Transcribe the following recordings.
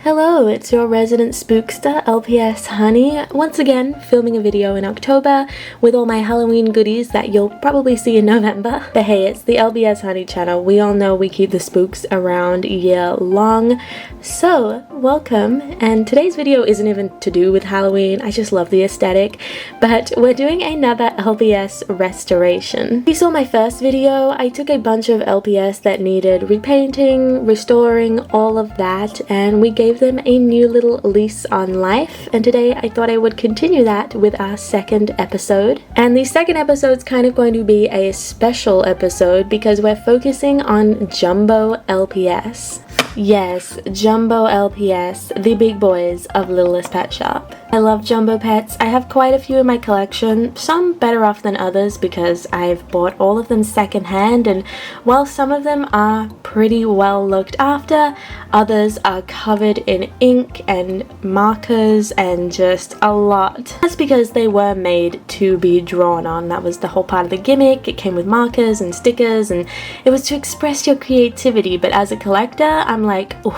Hello, it's your resident spookster, LpsHoney, once again filming a video in October with all my Halloween goodies that you'll probably see in November. But hey, it's the LpsHoney channel. We all know we keep the spooks around year long. So, welcome, and today's video isn't even to do with Halloween, I just love the aesthetic, but we're doing another LPS restoration. If you saw my first video, I took a bunch of LPS that needed repainting, restoring, all of that, and we gave them a new little lease on life, and today I thought I would continue that with our second episode. And the second episode's kind of going to be a special episode because we're focusing on Jumbo LPS. Yes, Jumbo LPS, the big boys of Littlest Pet Shop. I love jumbo pets. I have quite a few in my collection, some better off than others because I've bought all of them secondhand, and while some of them are pretty well looked after, others are covered in ink and markers and just a lot. That's because they were made to be drawn on. That was the whole part of the gimmick. It came with markers and stickers and it was to express your creativity, but as a collector, I'm like, ooh,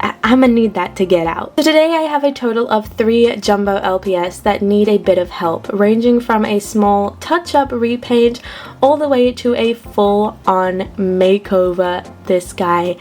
I'm gonna need that to get out. So today I have a total of 3 Jumbo LPS that need a bit of help, ranging from a small touch-up repaint all the way to a full-on makeover. This guy,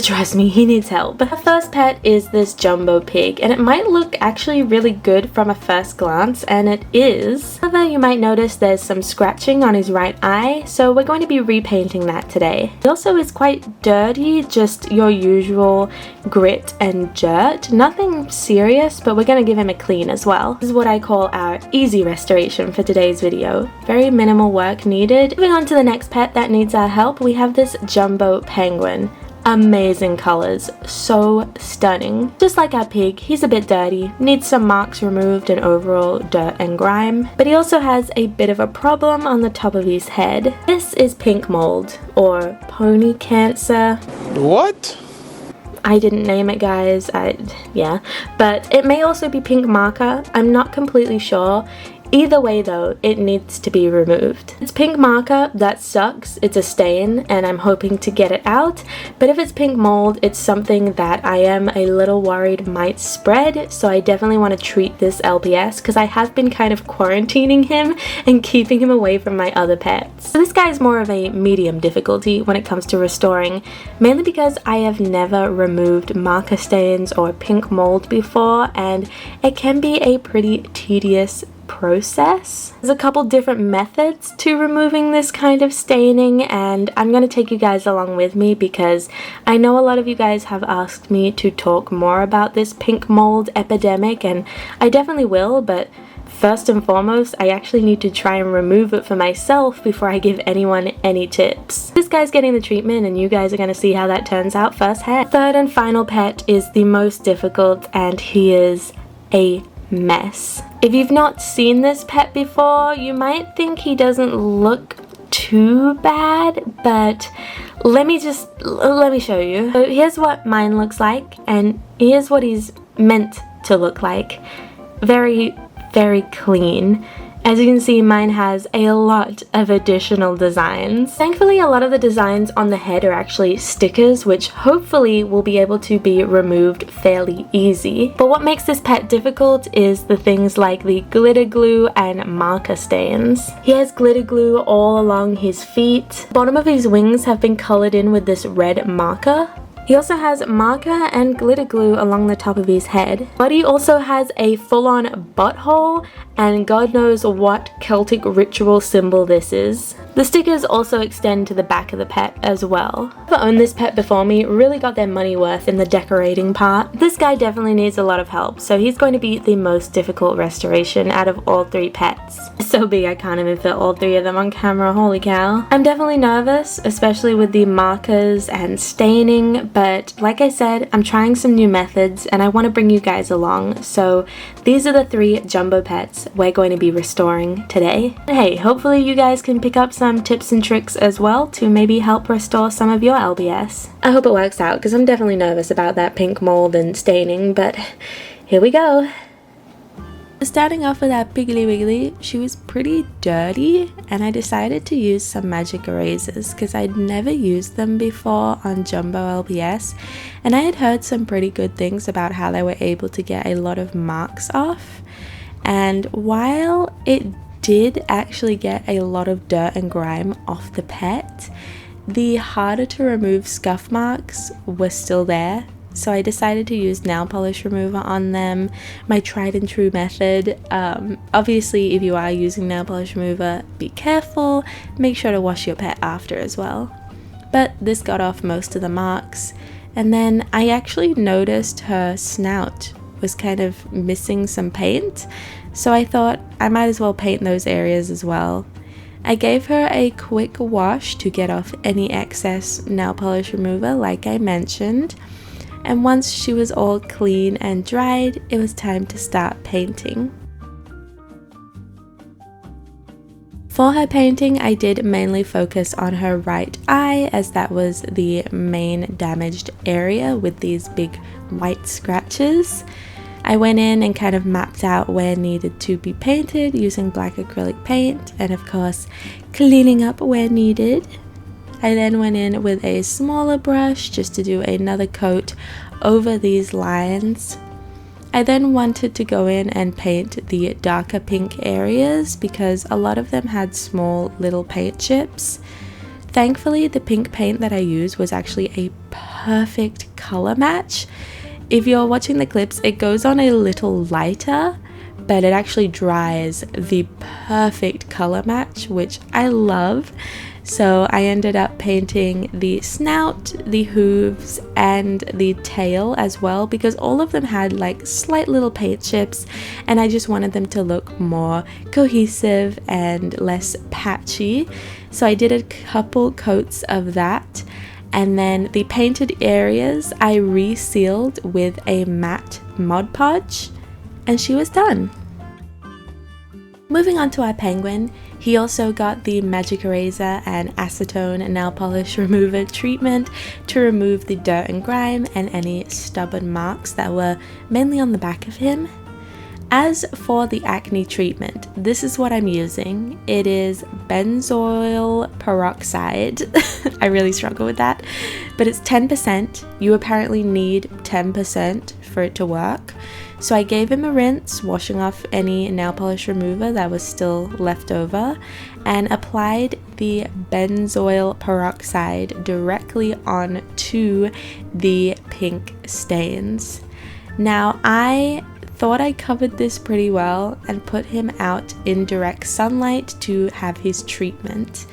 trust me, he needs help. The first pet is this Jumbo pig, and it might look actually really good from a first glance, and it is. However, you might notice there's some scratching on his right eye, so we're going to be repainting that today. He also is quite dirty, just your usual grit and dirt. Nothing serious, but we're going to give him a clean as well. This is what I call our easy restoration for today's video. Very minimal work needed. Moving on to the next pet that needs our help, we have this Jumbo penguin. Amazing colors, so stunning. Just like our pig, he's a bit dirty, needs some marks removed and overall dirt and grime, but he also has a bit of a problem on the top of his head. This is pink mold, or pony cancer. What? I didn't name it, guys, yeah, but it may also be pink marker, I'm not completely sure. Either way though, it needs to be removed. It's pink marker, that sucks, it's a stain and I'm hoping to get it out, but if it's pink mold, it's something that I am a little worried might spread, so I definitely want to treat this LPS because I have been kind of quarantining him and keeping him away from my other pets. So this guy is more of a medium difficulty when it comes to restoring, mainly because I have never removed marker stains or pink mold before, and it can be a pretty tedious process. There's a couple different methods to removing this kind of staining, and I'm going to take you guys along with me because I know a lot of you guys have asked me to talk more about this pink mold epidemic, and I definitely will, but first and foremost, I actually need to try and remove it for myself before I give anyone any tips. This guy's getting the treatment and you guys are going to see how that turns out firsthand. Third and final pet is the most difficult, and he is a mess. If you've not seen this pet before, you might think he doesn't look too bad, but let me show you. So here's what mine looks like, and here's what he's meant to look like. Very, very clean. As you can see, mine has a lot of additional designs. Thankfully, a lot of the designs on the head are actually stickers, which hopefully will be able to be removed fairly easy. But what makes this pet difficult is the things like the glitter glue and marker stains. He has glitter glue all along his feet. The bottom of his wings have been colored in with this red marker. He also has marker and glitter glue along the top of his head, but he also has a full-on butthole, and God knows what Celtic ritual symbol this is. The stickers also extend to the back of the pet as well. Whoever owned this pet before me really got their money worth in the decorating part. This guy definitely needs a lot of help, so he's going to be the most difficult restoration out of all 3 pets. It's so big I can't even fit all 3 of them on camera, holy cow. I'm definitely nervous, especially with the markers and staining, but like I said, I'm trying some new methods and I want to bring you guys along, so these are the 3 Jumbo pets we're going to be restoring today. And hey, hopefully you guys can pick up some tips and tricks as well to maybe help restore some of your LPS. I hope it works out because I'm definitely nervous about that pink mold and staining, but here we go. Starting off with our Piggly Wiggly, she was pretty dirty, and I decided to use some magic erasers because I'd never used them before on Jumbo LPS, and I had heard some pretty good things about how they were able to get a lot of marks off. And while it did actually get a lot of dirt and grime off the pet, the harder to remove scuff marks were still there. So I decided to use nail polish remover on them, my tried and true method. Obviously, if you are using nail polish remover, be careful, make sure to wash your pet after as well. But this got off most of the marks, and then I actually noticed her snout was kind of missing some paint, so I thought I might as well paint those areas as well. I gave her a quick wash to get off any excess nail polish remover like I mentioned. And once she was all clean and dried, it was time to start painting. For her painting, I did mainly focus on her right eye, as that was the main damaged area with these big white scratches. I went in and kind of mapped out where needed to be painted using black acrylic paint, and of course cleaning up where needed. I then went in with a smaller brush just to do another coat over these lines. I then wanted to go in and paint the darker pink areas because a lot of them had small little paint chips. Thankfully, the pink paint that I used was actually a perfect color match. If you're watching the clips, it goes on a little lighter, but it actually dries the perfect color match, which I love. So I ended up painting the snout, the hooves, and the tail as well, because all of them had like slight little paint chips, and I just wanted them to look more cohesive and less patchy. So I did a couple coats of that, and then the painted areas I resealed with a matte Mod Podge, and she was done. Moving on to our penguin, he also got the magic eraser and acetone nail polish remover treatment to remove the dirt and grime and any stubborn marks that were mainly on the back of him. As for the acne treatment, this is what I'm using. It is benzoyl peroxide. I really struggle with that, but it's 10%. You apparently need 10% for it to work. So I gave him a rinse, washing off any nail polish remover that was still left over, and applied the benzoyl peroxide directly onto the pink stains. Now, I thought I covered this pretty well and put him out in direct sunlight to have his treatment.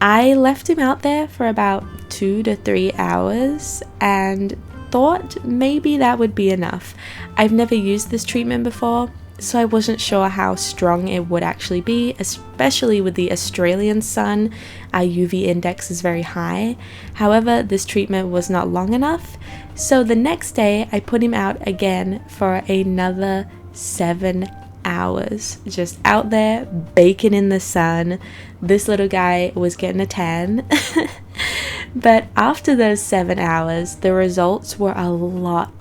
I left him out there for about 2 to 3 hours and thought maybe that would be enough. I've never used this treatment before, so I wasn't sure how strong it would actually be, especially with the Australian sun. Our UV index is very high. However, this treatment was not long enough, so the next day I put him out again for another 7 hours, just out there baking in the sun. This little guy was getting a tan. But after those 7 hours, the results were a lot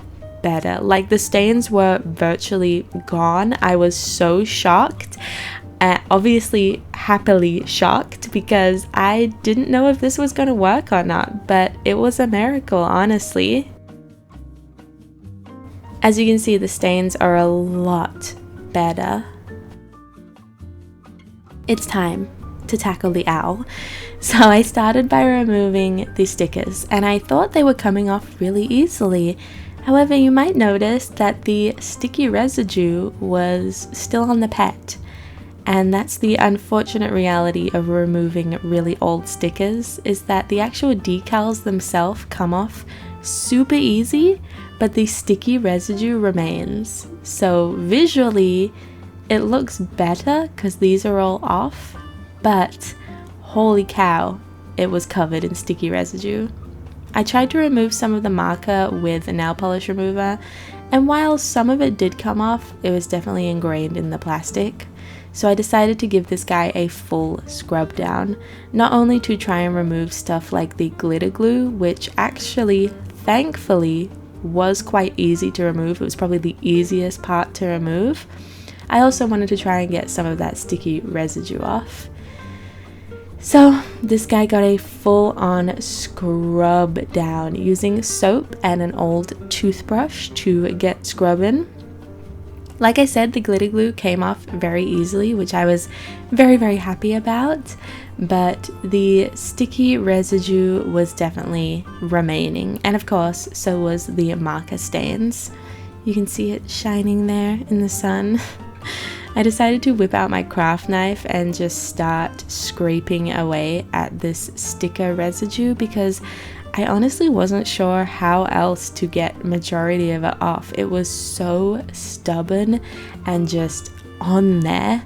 better. Like, the stains were virtually gone. I was so shocked. Obviously happily shocked, because I didn't know if this was going to work or not, but it was a miracle, honestly. As you can see, the stains are a lot better. It's time to tackle the owl. So I started by removing the stickers, and I thought they were coming off really easily. However, you might notice that the sticky residue was still on the pet, and that's the unfortunate reality of removing really old stickers, is that the actual decals themselves come off super easy, but the sticky residue remains. So visually it looks better because these are all off, but holy cow, it was covered in sticky residue. I tried to remove some of the marker with a nail polish remover, and while some of it did come off, it was definitely ingrained in the plastic. So I decided to give this guy a full scrub down, not only to try and remove stuff like the glitter glue, which actually, thankfully, was quite easy to remove. It was probably the easiest part to remove. I also wanted to try and get some of that sticky residue off. So this guy got a full-on scrub down using soap and an old toothbrush to get scrubbing. Like I said, the glitter glue came off very easily, which I was very, very happy about, but the sticky residue was definitely remaining, and of course so was the marker stains. You can see it shining there in the sun. I decided to whip out my craft knife and just start scraping away at this sticker residue because I honestly wasn't sure how else to get majority of it off. It was so stubborn and just on there.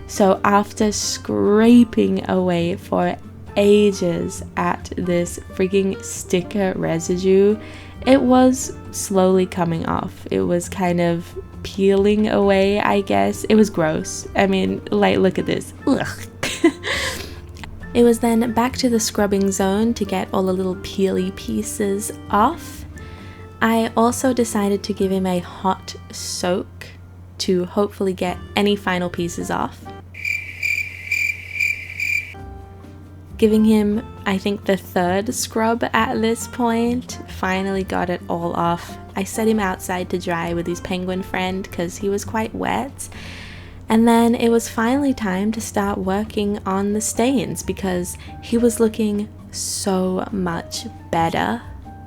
So after scraping away for ages at this freaking sticker residue, it was slowly coming off. It was kind of peeling away, I guess. It was gross. I mean, like, look at this. Ugh. It was then back to the scrubbing zone to get all the little peely pieces off. I also decided to give him a hot soak to hopefully get any final pieces off. Giving him, I think, the third scrub at this point, finally got it all off. I set him outside to dry with his penguin friend because he was quite wet. And then it was finally time to start working on the stains because he was looking so much better.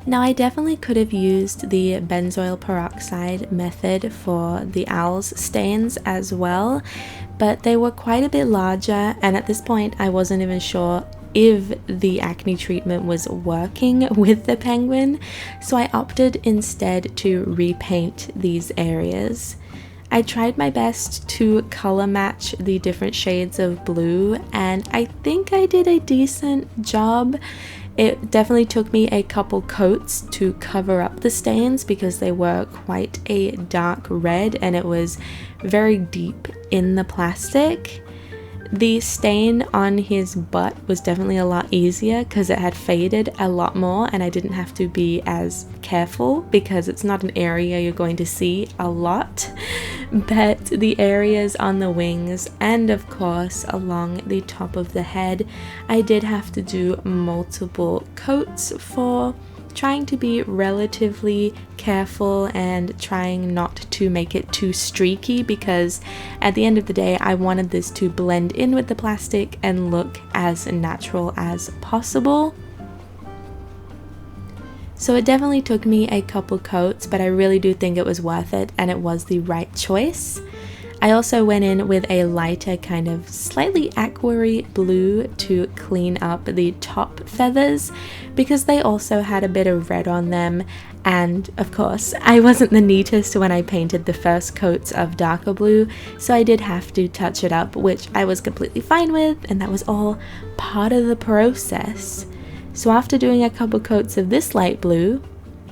Now I definitely could have used the benzoyl peroxide method for the owl's stains as well, but they were quite a bit larger, and at this point I wasn't even sure if the acne treatment was working with the penguin, so I opted instead to repaint these areas. I tried my best to color match the different shades of blue, and I think I did a decent job. It definitely took me a couple coats to cover up the stains because they were quite a dark red and it was very deep in the plastic. The stain on his butt was definitely a lot easier because it had faded a lot more and I didn't have to be as careful because it's not an area you're going to see a lot. But the areas on the wings and of course along the top of the head, I did have to do multiple coats for, trying to be relatively careful and trying not to make it too streaky because at the end of the day I wanted this to blend in with the plastic and look as natural as possible. So it definitely took me a couple coats, but I really do think it was worth it and it was the right choice. I also went in with a lighter kind of slightly aqua blue to clean up the top feathers because they also had a bit of red on them, and of course I wasn't the neatest when I painted the first coats of darker blue, so I did have to touch it up, which I was completely fine with, and that was all part of the process. So after doing a couple coats of this light blue,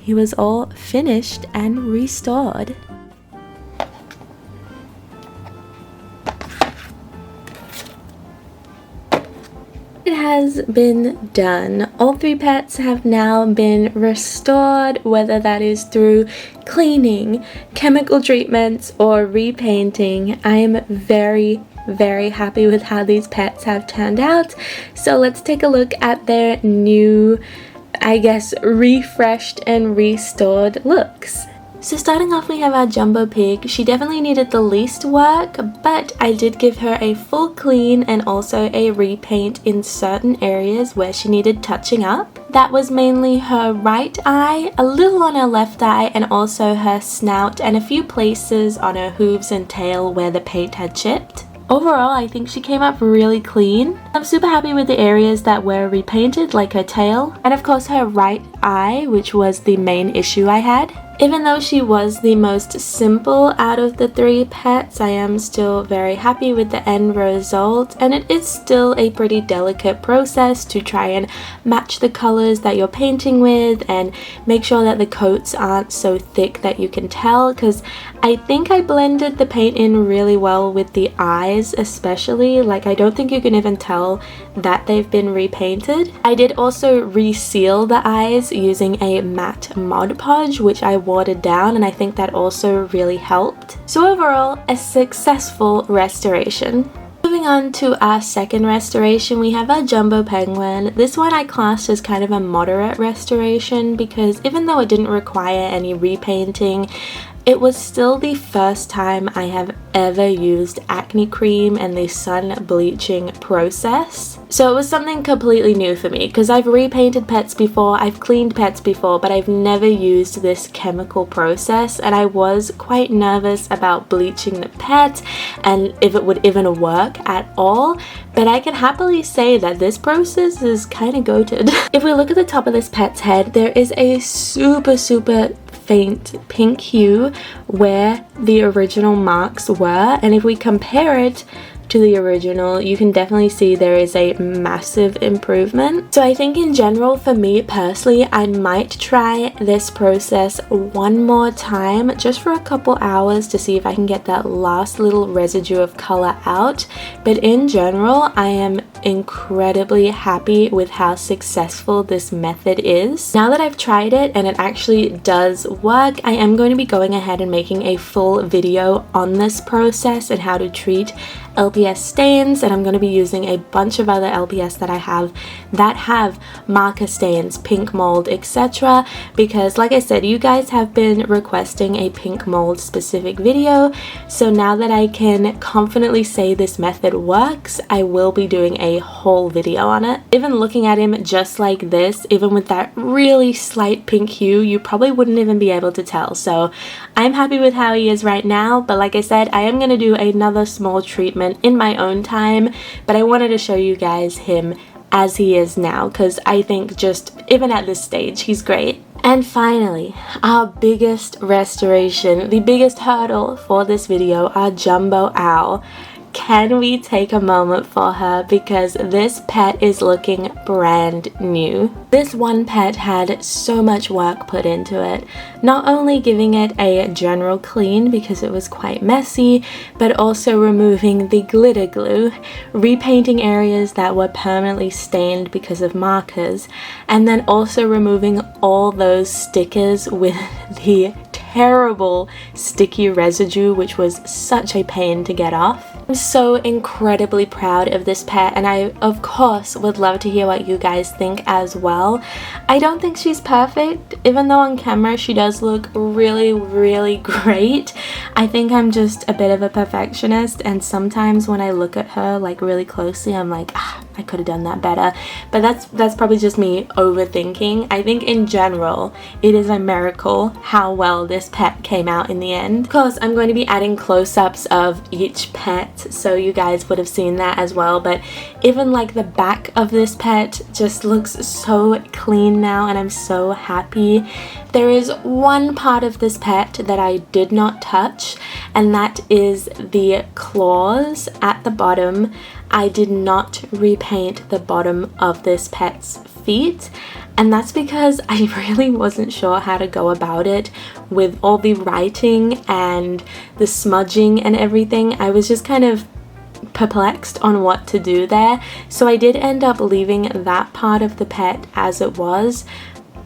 he was all finished and restored. It has been done. All three pets have now been restored, whether that is through cleaning, chemical treatments, or repainting. I am very happy with how these pets have turned out. So let's take a look at their new, I guess, refreshed and restored looks. So starting off, we have our Jumbo Pig. She definitely needed the least work, but I did give her a full clean and also a repaint in certain areas where she needed touching up. That was mainly her right eye, a little on her left eye, and also her snout and a few places on her hooves and tail where the paint had chipped. Overall, I think she came up really clean. I'm super happy with the areas that were repainted, like her tail, and of course her right eye, which was the main issue I had. Even though she was the most simple out of the three pets, I am still very happy with the end result, and it is still a pretty delicate process to try and match the colors that you're painting with and make sure that the coats aren't so thick that you can tell, because I think I blended the paint in really well with the eyes especially. Like, I don't think you can even tell that they've been repainted. I did also reseal the eyes using a matte Mod Podge, which I watered down, and I think that also really helped. So overall, a successful restoration. Moving on to our second restoration, we have our jumbo penguin. This one I classed as kind of a moderate restoration because even though it didn't require any repainting, it was still the first time I have ever used acne cream and the sun bleaching process. So it was something completely new for me because I've repainted pets before, I've cleaned pets before, but I've never used this chemical process, and I was quite nervous about bleaching the pet and if it would even work at all. But I can happily say that this process is kind of goated. If we look at the top of this pet's head, there is a super faint pink hue where the original marks were, and if we compare it to the original, you can definitely see there is a massive improvement. So I think in general, for me personally, I might try this process one more time just for a couple hours to see if I can get that last little residue of color out. But in general, I am incredibly happy with how successful this method is. Now that I've tried it and it actually does work, I am going to be going ahead and making a full video on this process and how to treat LPS stains, and I'm going to be using a bunch of other LPS that I have that have marker stains, pink mold, etc. because like I said, you guys have been requesting a pink mold specific video, so now that I can confidently say this method works, I will be doing a whole video on it. Even looking at him just like this, even with that really slight pink hue, you probably wouldn't even be able to tell. So I'm happy with how he is right now, but like I said, I am going to do another small treatment in my own time, but I wanted to show you guys him as he is now because I think just even at this stage he's great. And finally, our biggest restoration, the biggest hurdle for this video, our jumbo owl. Can we take a moment for her because this pet is looking brand new. This one pet had so much work put into it, not only giving it a general clean because it was quite messy, but also removing the glitter glue, repainting areas that were permanently stained because of markers, and then also removing all those stickers with the terrible sticky residue, which was such a pain to get off. I'm so incredibly proud of this pet, and I of course would love to hear what you guys think as well. I don't think she's perfect, even though on camera she does look really great. I think I'm just a bit of a perfectionist, and sometimes when I look at her like really closely, I'm like, I could have done that better. But that's probably just me overthinking. I think in general it is a miracle how well this pet came out in the end. Of course, I'm going to be adding close-ups of each pet, so you guys would have seen that as well, but even like the back of this pet just looks so clean now, and I'm so happy. There is one part of this pet that I did not touch, and that is the claws at the bottom. I did not repaint the bottom of this pet's feet, and that's because I really wasn't sure how to go about it with all the writing and the smudging and everything. I was just kind of perplexed on what to do there, so I did end up leaving that part of the pet as it was,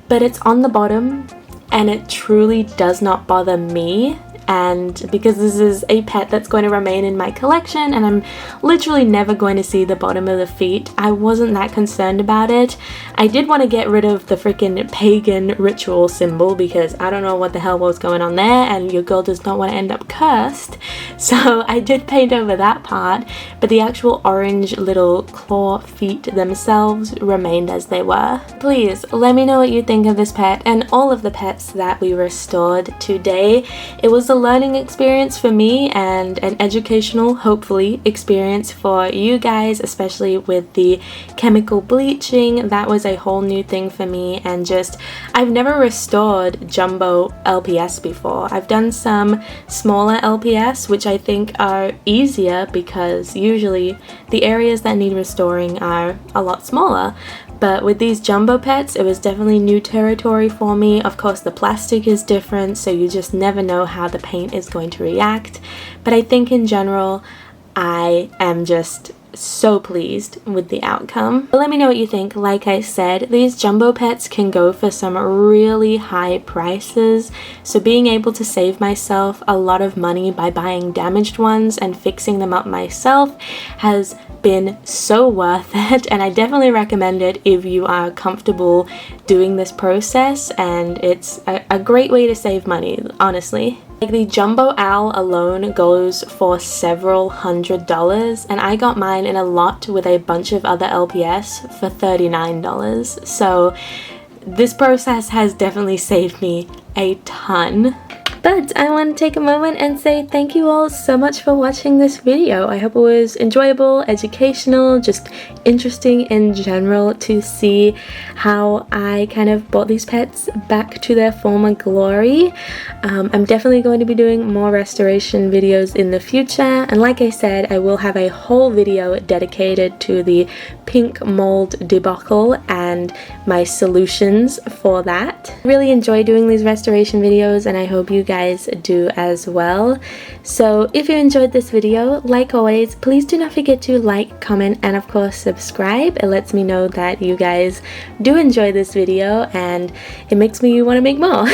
but it's on the bottom and it truly does not bother me. And because this is a pet that's going to remain in my collection and I'm literally never going to see the bottom of the feet, I wasn't that concerned about it. I did want to get rid of the freaking pagan ritual symbol because I don't know what the hell was going on there, and your girl does not want to end up cursed. So I did paint over that part, but the actual orange little claw feet themselves remained as they were. Please let me know what you think of this pet and all of the pets that we restored today. It was a learning experience for me and an educational, hopefully, experience for you guys, especially with the chemical bleaching. That was a whole new thing for me, and just I've never restored jumbo LPS before. I've done some smaller LPS, which I think are easier because usually the areas that need restoring are a lot smaller. But with these jumbo pets, it was definitely new territory for me. Of course, the plastic is different, so you just never know how the paint is going to react. But I think in general, I am just so pleased with the outcome. But let me know what you think. Like I said, these jumbo pets can go for some really high prices, so being able to save myself a lot of money by buying damaged ones and fixing them up myself has been so worth it, and I definitely recommend it if you are comfortable doing this process, and it's a great way to save money, honestly. Like, the jumbo owl alone goes for several $100s, and I got mine in a lot with a bunch of other LPS for $39. So this process has definitely saved me a ton. But I want to take a moment and say thank you all so much for watching this video. I hope it was enjoyable, educational, just interesting in general to see how I kind of brought these pets back to their former glory. I'm definitely going to be doing more restoration videos in the future, and like I said, I will have a whole video dedicated to the pink mold debacle and my solutions for that. I really enjoy doing these restoration videos, and I hope you guys do as well. So if you enjoyed this video, like always, please do not forget to like, comment, and of course subscribe. It lets me know that you guys do enjoy this video, and it makes me want to make more.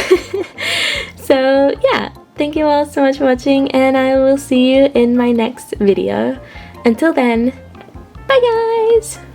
So yeah, thank you all so much for watching, and I will see you in my next video. Until then, bye guys!